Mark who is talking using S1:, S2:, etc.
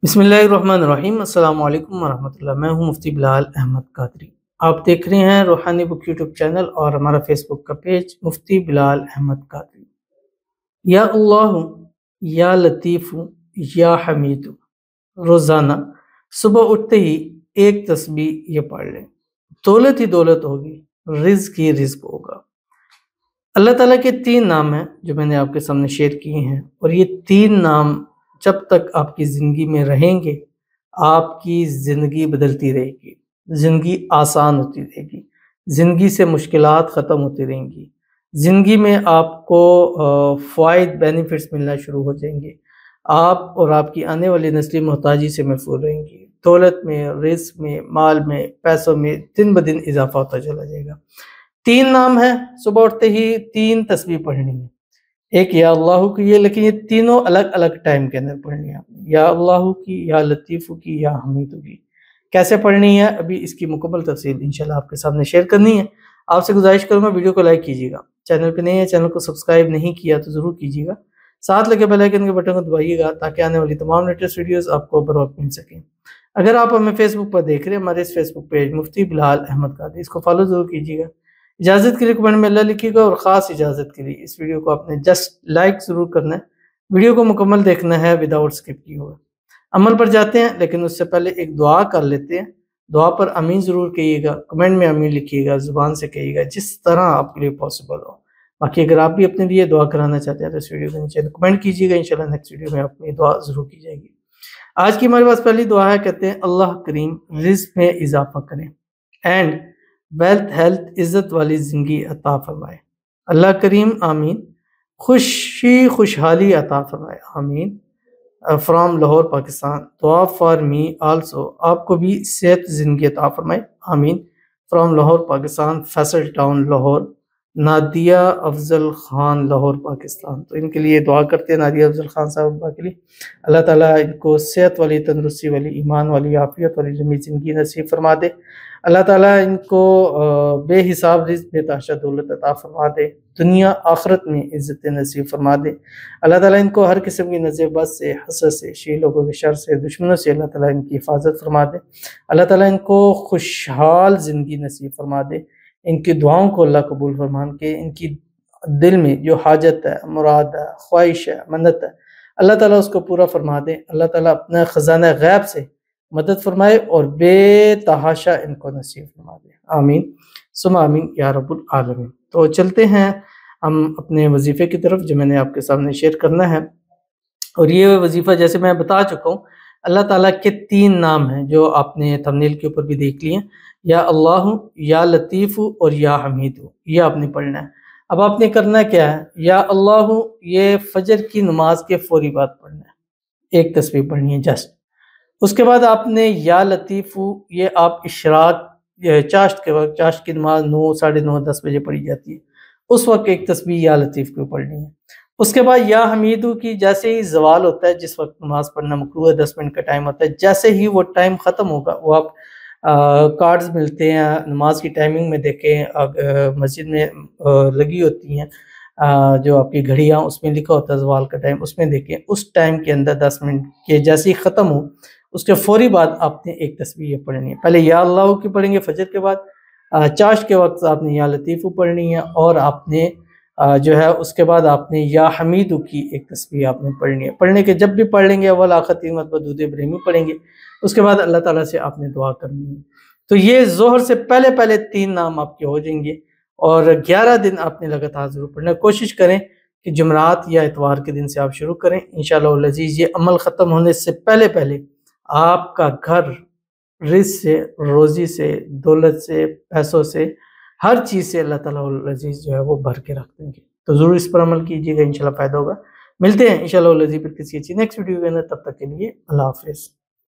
S1: बिस्मिल्लाहिर्रहमानिर्रहीम। अस्सलाम वालेकुम वरहमतुल्लाह। मैं हूं मुफ्ती बिलाल अहमद कादरी। आप देख रहे हैं रूहानी बुक यूट्यूब चैनल और हमारा फेसबुक का पेज मुफ्ती बिलाल अहमद कादरी। या अल्लाह, या लतीफ़ु, या हमीदु। रोज़ाना सुबह उठते ही एक तस्बीह ये पढ़ लें। दौलत ही दौलत होगी, रिज़्क ही रिज़्क होगा। अल्लाह ताला के 3 नाम हैं जो मैंने आपके सामने शेयर किए हैं, और ये 3 नाम जब तक आपकी ज़िंदगी में रहेंगे, आपकी ज़िंदगी बदलती रहेगी, ज़िंदगी आसान होती रहेगी, ज़िंदगी से मुश्किलात ख़त्म होती रहेंगी, ज़िंदगी में आपको फ़वाइद बेनिफिट्स मिलना शुरू हो जाएंगे। आप और आपकी आने वाली नस्लें मोहताजी से महफूज रहेंगी। दौलत में, रिज़्क में, माल में, पैसों में दिन ब दिन इजाफा होता चला जाएगा। 3 नाम है, सुबह उठते ही 3 तस्बीह पढ़नी है। एक या अल्लाह की है, लेकिन ये तीनों अलग अलग टाइम के अंदर पढ़नी है आपने। या अल्लाह की, या लतीफ़ु की, या हमीदु की। कैसे पढ़नी है, अभी इसकी मुकम्मल तफसील इंशाल्लाह आपके सामने शेयर करनी है। आपसे गुजारिश करूँगा वीडियो को लाइक कीजिएगा, चैनल पे नए हैं, चैनल को सब्सक्राइब नहीं किया तो ज़रूर कीजिएगा, साथ लगे बेल आइकन के बटन को दबाइएगा ताकि आने वाली तमाम लेटेस्ट वीडियोज़ आपको बर वक्त मिल सकें। अगर आप हमें फेसबुक पर देख रहे हैं, हमारे इस फेसबुक पेज मुफ्ती बिलाल अहमद कादरी, इसको फॉलो ज़रूर कीजिएगा। इजाज़त के लिए कमेंट में अल्लाह लिखिएगा, और ख़ास इजाज़त के लिए इस वीडियो को आपने जस्ट लाइक ज़रूर करना है, वीडियो को मुकम्मल देखना है विदाउट स्किप किए हुए। अमल पर जाते हैं, लेकिन उससे पहले एक दुआ कर लेते हैं। दुआ पर आमीन ज़रूर कहिएगा, कमेंट में आमीन लिखिएगा, ज़ुबान से कहिएगा, जिस तरह आपके लिए पॉसिबल हो। बाकी अगर आप भी अपने लिए दुआ कराना चाहते हैं तो इस वीडियो के नीचे कमेंट कीजिएगा, इंशाल्लाह नेक्स्ट वीडियो में अपनी दुआ ज़रूर की जाएगी। आज की हमारे पास पहली दुआ है, कहते हैं अल्लाह करीम रिज़्क में इजाफा करें एंड वेल्थ हेल्थ इज़्ज़त वाली ज़िंदगी अता फरमाए। अल्लाह करीम आमीन। खुशी खुशहाली अता फरमाए आमीन। फ्रॉम लाहौर पाकिस्तान, दुआ फॉर मी आल्सो, आपको भी सेहत ज़िंदगी अता फरमाए आमीन। From Lahore Pakistan, Faisal town Lahore, Nadia Afzal Khan Lahore Pakistan. तो इनके लिए दुआ करते हैं नादिया अफजल खान साहब के लिए। अल्लाह ताला इनको सेहत वाली, तंदुरुस्ती वाली, ईमान वाली, आफियत वाली लंबी ज़िंदगी नसीब फरमा दे। अल्लाह ताला इनको बेहिसाब रिज़्क बेतहाशा दौलत अता फरमा दे, दुनिया आखिरत में इज़्ज़त नसीब फरमा दे। अल्लाह ताला इनको हर किस्म की नज़र बद से, हसद से, शी लोगों के शर से, दुश्मनों से अल्लाह ताला इनकी हिफाजत फरमा दे। अल्लाह ताला इनको खुशहाल ज़िंदगी नसीब फरमा दे। इनकी दुआओं को अल्लाह कबूल फरमान के इनकी दिल में जो हाजत है, मुराद है, ख्वाहिश है, मन्नत है, अल्लाह ताला उसको पूरा फरमा दे। अल्लाह ताला अपना ख़ज़ाना गैब से मदद फरमाए और बेतहाशा इनको नसीब फरमा दे आमीन सुम्मा आमीन या रब्बुल आलमीन। तो चलते हैं हम अपने वजीफ़े की तरफ जो मैंने आपके सामने शेयर करना है। और ये वजीफ़ा जैसे मैं बता चुका हूँ, अल्लाह ताला के 3 नाम हैं जो आपने थंबनेल के ऊपर भी देख लिए, या अल्लाह, या लतीफ़ु और या हमीदु। ये आपने पढ़ना है। अब आपने करना क्या है, या अल्लाह ये फजर की नमाज के फौरी बाद पढ़ना है, एक तस्बीह पढ़नी है जस्ट। उसके बाद आपने या लतीफ़ु, ये आप इशराक चाश्त के वक्त, चाश्त की नमाज 9, साढ़े 9, 10 बजे पढ़ी जाती है, उस वक्त एक तस्बीह या लतीफ़ को पढ़नी है। उसके बाद या हमीदु की, जैसे ही ज़वाल होता है, जिस वक्त नमाज पढ़ना मकरूह है, 10 मिनट का टाइम होता है, जैसे ही वो टाइम ख़त्म होगा, वो आप कार्ड्स मिलते हैं नमाज की टाइमिंग में, देखें मस्जिद में लगी होती हैं जो आपकी घड़ियाँ, उसमें लिखा होता है ज़वाल का टाइम, उसमें देखें उस टाइम के अंदर 10 मिनट के जैसे ही ख़त्म हो, उसके फ़ौरी बाद आपने एक तस्बीह पढ़नी है। पहले या अल्लाह की पढ़ेंगे फजर के बाद, चाश्त के वक्त आपने या लतीफ़ु पढ़नी है, और आपने जो है उसके बाद आपने या हमीदु की एक तस्बीह आपने पढ़नी है। पढ़ने के जब भी पढ़ लेंगे, अव्वल आखिर 3 मरतबा दुरूद इब्राहिमी पढ़ेंगे, उसके बाद अल्लाह ताला से आपने दुआ करनी है। तो ये ज़ोहर से पहले पहले 3 नाम आपके हो जाएंगे, और 11 दिन आपने लगातार ज़रूर पढ़ना। कोशिश करें कि जुमरात या इतवार के दिन से आप शुरू करें, इंशाअल्लाह अज़ीज़ ये अमल ख़त्म होने से पहले पहले आपका घर रिज़्क से, रोज़ी से, दौलत से, पैसों से, हर चीज़ से अल्लाह ताला अज़ीज़ जो है वो भर के रख देंगे। तो ज़रूर इस पर अमल कीजिएगा, इंशाल्लाह फ़ायदा होगा। मिलते हैं इंशाल्लाह अज़ीज़ फिर किसी अच्छी नेक्स्ट वीडियो के अंदर, तब तक के लिए अल्लाह हाफ़िज़।